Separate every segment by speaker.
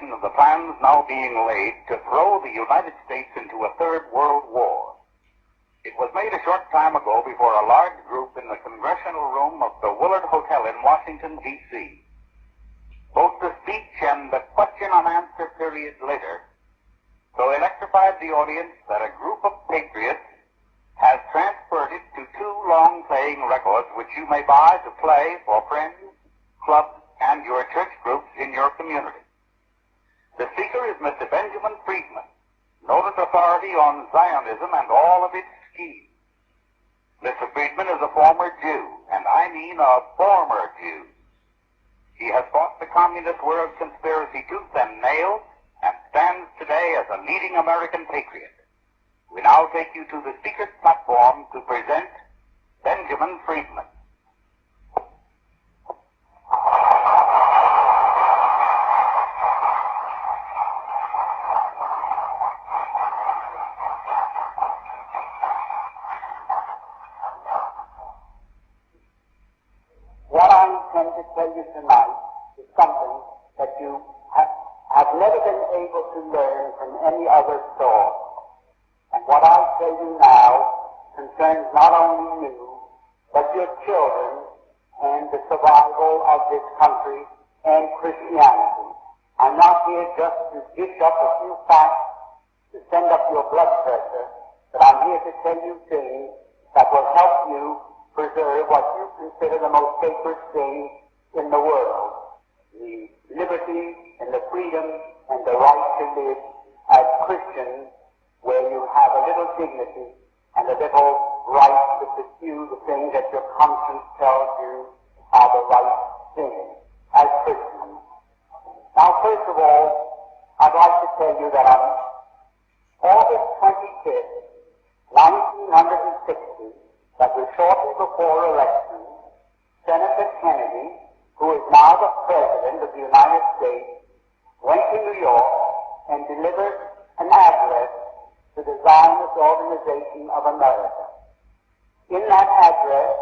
Speaker 1: indication of the plans now being laid to throw the United States into a third world war. It was made a short time ago before a large group in the congressional room of the Willard Hotel in Washington, D.C. Both the speech and the question and answer period later so electrified the audience that a group of patriots has transferred it to two long-playing records which you may buy to play for friends, clubs, and your church groups in your community. The speaker is Mr. Benjamin Freedman, noted authority on Zionism and all of its schemes. Mr. Freedman is a former Jew, and I mean a former Jew. He has fought the communist world conspiracy tooth and nail and stands today as a leading American patriot. We now take you to the speaker's platform to present Benjamin Freedman.
Speaker 2: What I intend to tell you tonight is something that you have never been able to learn from any other source. And what I tell you now concerns not only you, but your children and the survival of this country and Christianity. I'm not here just to dish up a few facts to send up your blood pressure, but I'm here to tell you things that will help you preserve what you consider the most sacred thing in the world, the liberty and the freedom and the right to live as Christians, where you have a little dignity and a little right to pursue the things that your conscience tells you are the right things as Christians. Now, first of all, I'd like to tell you that on August 25th, 1960, that was shortly before election, Senator Kennedy, who is now the President of the United States, went to New York and delivered an address to the Zionist Organization of America. In that address,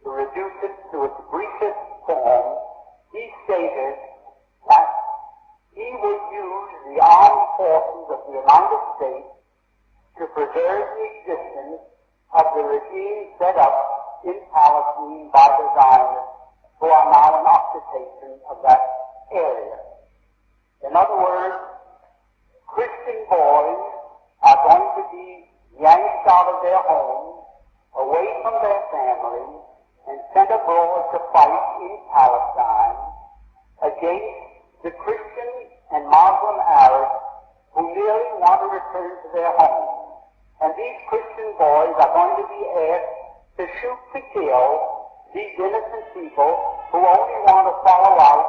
Speaker 2: to reduce it to its briefest form, he stated that he would use the armed forces of the United States to preserve the existence of the regime set up in Palestine by the Zionists, who are now in occupation of that area. In other words, Christian boys are going to be yanked out of their homes, away from their families, and sent abroad to fight in Palestine against the Christian and Muslim Arabs who merely want to return to their homes. And these Christian boys are going to be asked to shoot to kill these innocent people who only want to follow out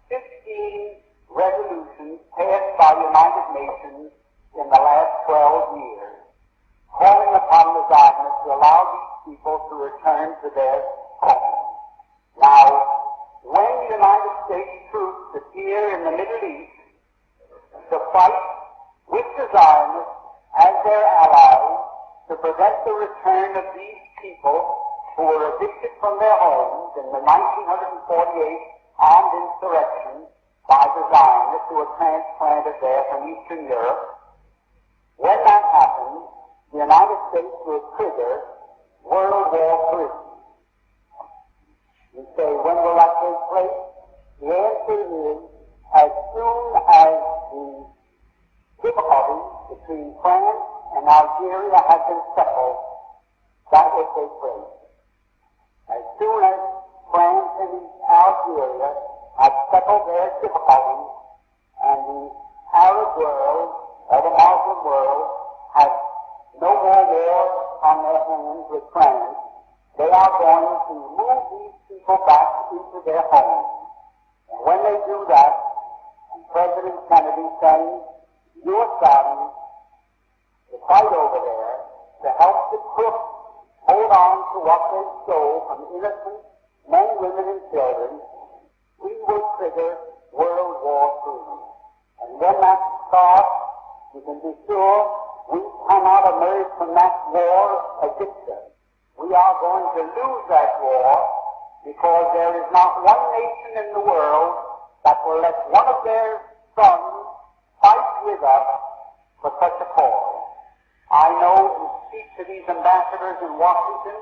Speaker 2: 15 resolutions passed by United Nations in the last 12 years, calling upon the Zionists to allow these people to return to their homes. Now, when the United States troops appear in the Middle East to fight with the Zionists as their allies to prevent the return of these people who were evicted from their homes in the 1948 armed insurrection by the Zionists who were transplanted there from Eastern Europe. When that happens, the United States will trigger World War III. You say, when will that take place? The answer is, as soon as the difficulties between France and Algeria have been settled, that will take place. As soon as France and Algeria have settled their difficulties and the Arab world or the Muslim world has no more war on their hands with France, they are going to move these people back into their homes. And when they do that, President Kennedy sends U.S. Army to fight over there to help the crooks hold on to what they stole from innocent men, women, and children, we will trigger World War III. And when that starts, you can be sure we cannot emerge from that war a victor. We are going to lose that war because there is not one nation in the world that will let one of their sons fight with us for such a cause. I know and speak to these ambassadors in Washington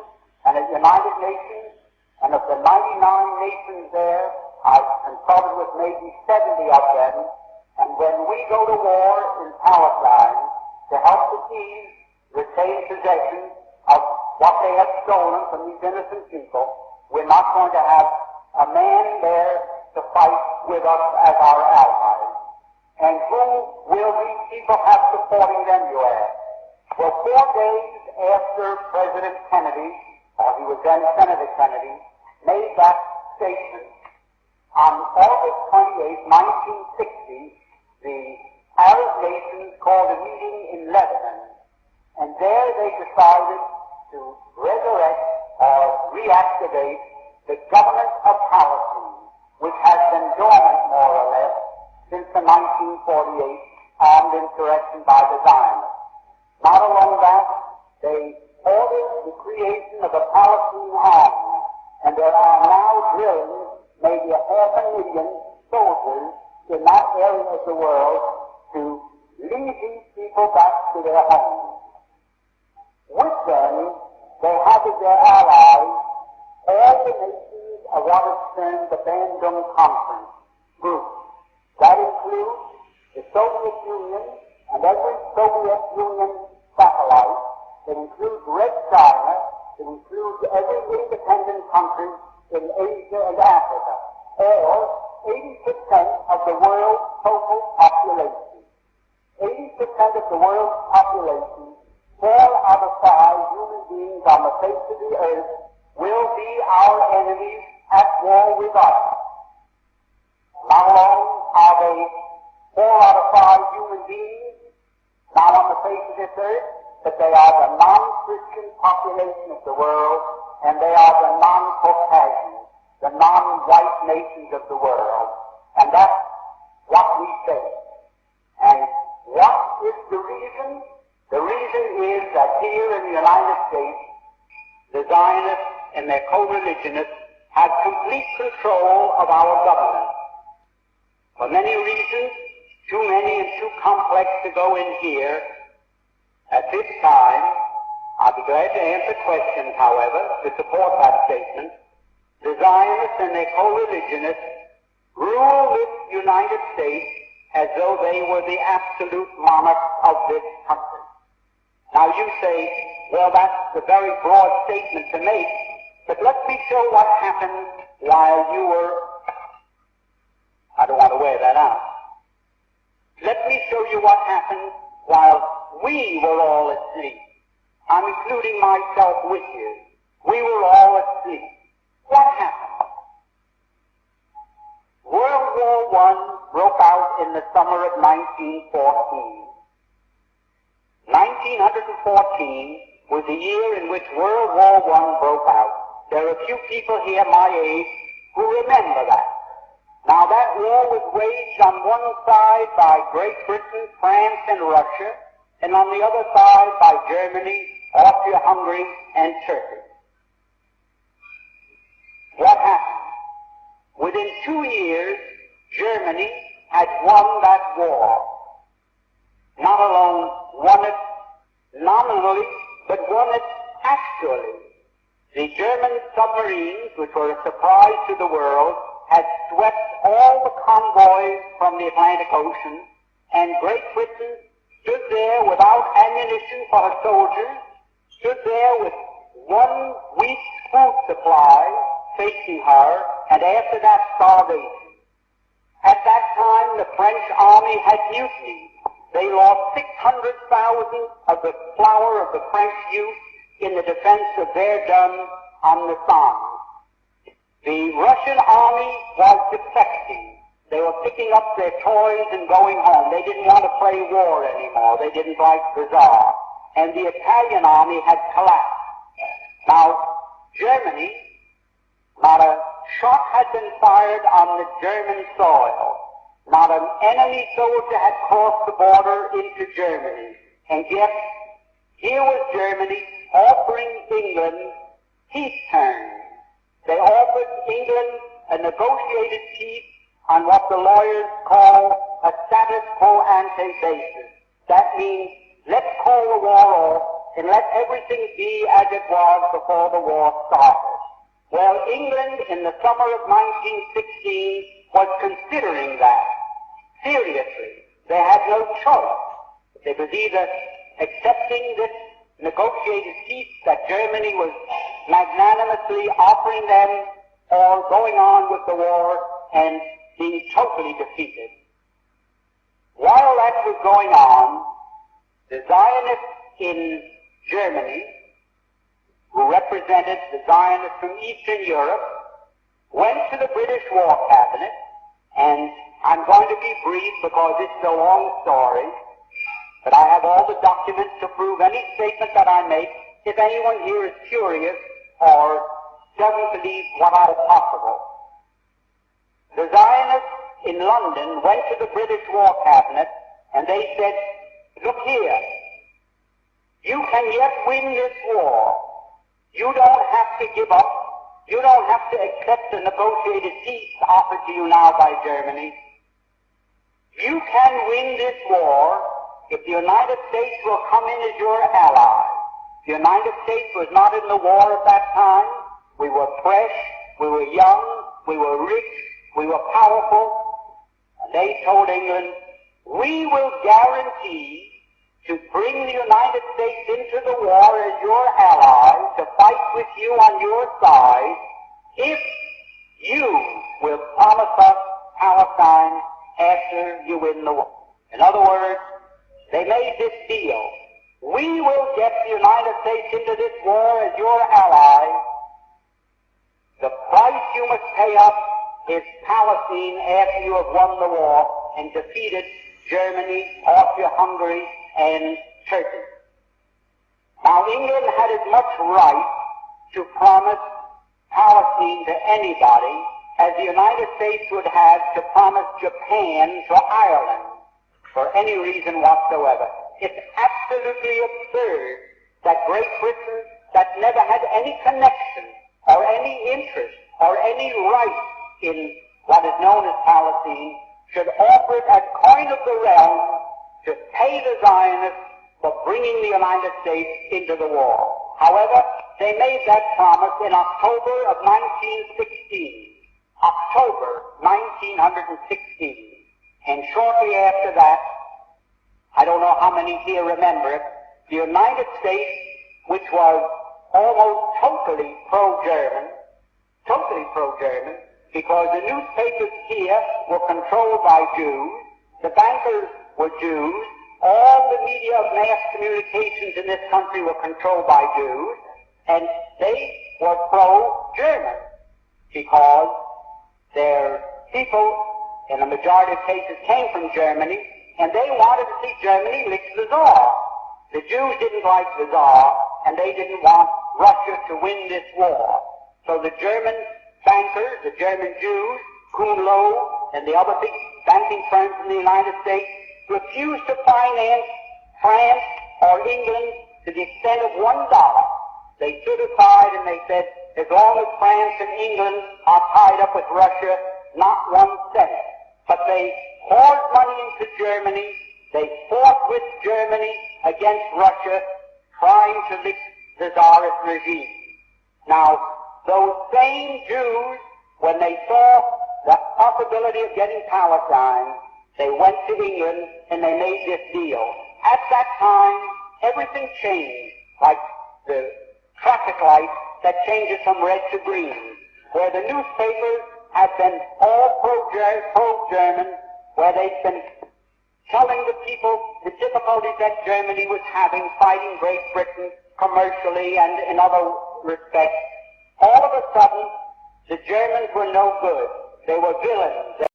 Speaker 2: and at United Nations, and of the 99 nations there, I've consulted with maybe 70 of them, and when we go to war in Palestine to help the Jews retain possession of what they have stolen from these innocent people, we're not going to have a man there to fight with us as our allies. And who will these people have supporting them, you ask? Well, 4 days after President Kennedy, or he was then Senator Kennedy, made that statement, on August 28, 1960, the Arab nations called a meeting in Lebanon, and there they decided to resurrect or reactivate the government of Palestine, which has been dormant more or less since the 1948 armed insurrection by the Zionists. Not alone that, they ordered the creation of a Palestine army, and there are now drilling maybe 500,000 soldiers in that area of the world to lead these people back to their homes. With them, they have as their allies all the nations of what is termed the Bandung Conference group. That includes the Soviet Union and every Soviet Union satellite. It includes Red China. It includes every independent country in Asia and Africa, or 80% of the world's total population. 80% of the world's population, 4 out of 5 human beings on the face of the earth, will be our enemies at war with us. Not alone are they 4 out of 5 human beings now on the face of this earth, but they are the non-Christian population of the world, and they are the non-Caucasian, the non-white nations of the world. And that's what we say. And what is the reason? The reason is that here in the United States, the Zionists and their co-religionists have complete control of our government. For many reasons, too many and too complex to go in here. At this time, I'll be glad to answer questions, however, to support that statement. The Zionists and their co-religionists rule this United States as though they were the absolute monarchs of this country. Now you say, well, that's a very broad statement to make, but let me show what happened while you were, I don't want to wear that out. Let me show you what happened while we were all asleep. I'm including myself with you. We were all asleep. What happened? World War I broke out in the summer of 1914. 1914 was the year in which World War I broke out. There are a few people here my age who remember that. Now that war was waged on one side by Great Britain, France, and Russia, and on the other side by Germany, Austria-Hungary, and Turkey. What happened? Within 2 years, Germany had won that war. Not alone won it nominally, but won it actually. The German submarines, which were a surprise to the world, had swept all the convoys from the Atlantic Ocean, and Great Britain stood there without ammunition for her soldiers, stood there with 1 week's food supply facing her, and after that, starvation. At that time, the French army had mutinied. They lost 600,000 of the flower of the French youth in the defense of Verdun on the Somme. The Russian army was defecting. They were picking up their toys and going home. They didn't want to play war anymore. They didn't like the Tsar. And the Italian army had collapsed. Now, Germany, not a shot had been fired on the German soil. Not an enemy soldier had crossed the border into Germany. And yet, here was Germany offering England peace terms. They offered England a negotiated peace on what the lawyers call a status quo ante basis. That means let's call the war off and let everything be as it was before the war started. Well, England in the summer of 1916 was considering that seriously. They had no choice. They was either accepting this negotiated peace that Germany was magnanimously offering them, or going on with the war and being totally defeated. While that was going on, the Zionists in Germany, who represented the Zionists from Eastern Europe, went to the British War Cabinet, and I'm going to be brief because it's a long story, but I have all the documents to prove any statement that I make if anyone here is curious or doesn't believe what I have possible. The Zionists in London went to the British War Cabinet and they said, look here, you can yet win this war. You don't have to give up. You don't have to accept the negotiated peace offered to you now by Germany. You can win this war if the United States will come in as your ally. The United States was not in the war at that time. We were fresh, we were young, we were rich, we were powerful. And they told England, we will guarantee to bring the United States into the war as your ally, to fight with you on your side, if you will promise us Palestine after you win the war. In other words, they made this deal. We will get the United States into this war as your ally. The price you must pay us is Palestine after you have won the war and defeated Germany, Austria-Hungary, and Turkey. Now, England had as much right to promise Palestine to anybody as the United States would have to promise Japan to Ireland for any reason whatsoever. It's absolutely absurd that Great Britain, that never had any connection or any interest or any right in what is known as Palestine, should offer it as coin of the realm to pay the Zionists for bringing the United States into the war. However, they made that promise in October of 1916. October 1916. And shortly after that, I don't know how many here remember it, the United States, which was almost totally pro-German, because the newspapers here were controlled by Jews, the bankers were Jews, all the media of mass communications in this country were controlled by Jews, and they were pro-German, because their people, in a majority of cases, came from Germany, and they wanted to see Germany lick the Tsar. The Jews didn't like the Tsar, and they didn't want Russia to win this war. So the German bankers, the German Jews, Kuhn Loeb, and the other big banking firms in the United States refused to finance France or England to the extent of $1. They stood aside and they said, as long as France and England are tied up with Russia, not 1 cent. But they poured money into Germany. They fought with Germany against Russia, trying to lick the Tsarist regime. Now, those same Jews, when they saw the possibility of getting Palestine, they went to England and they made this deal. At that time, everything changed, like the traffic light that changes from red to green, where the newspapers had been all pro-German, where they'd been telling the people the difficulties that Germany was having fighting Great Britain commercially and in other respects. All of a sudden, the Germans were no good. They were villains.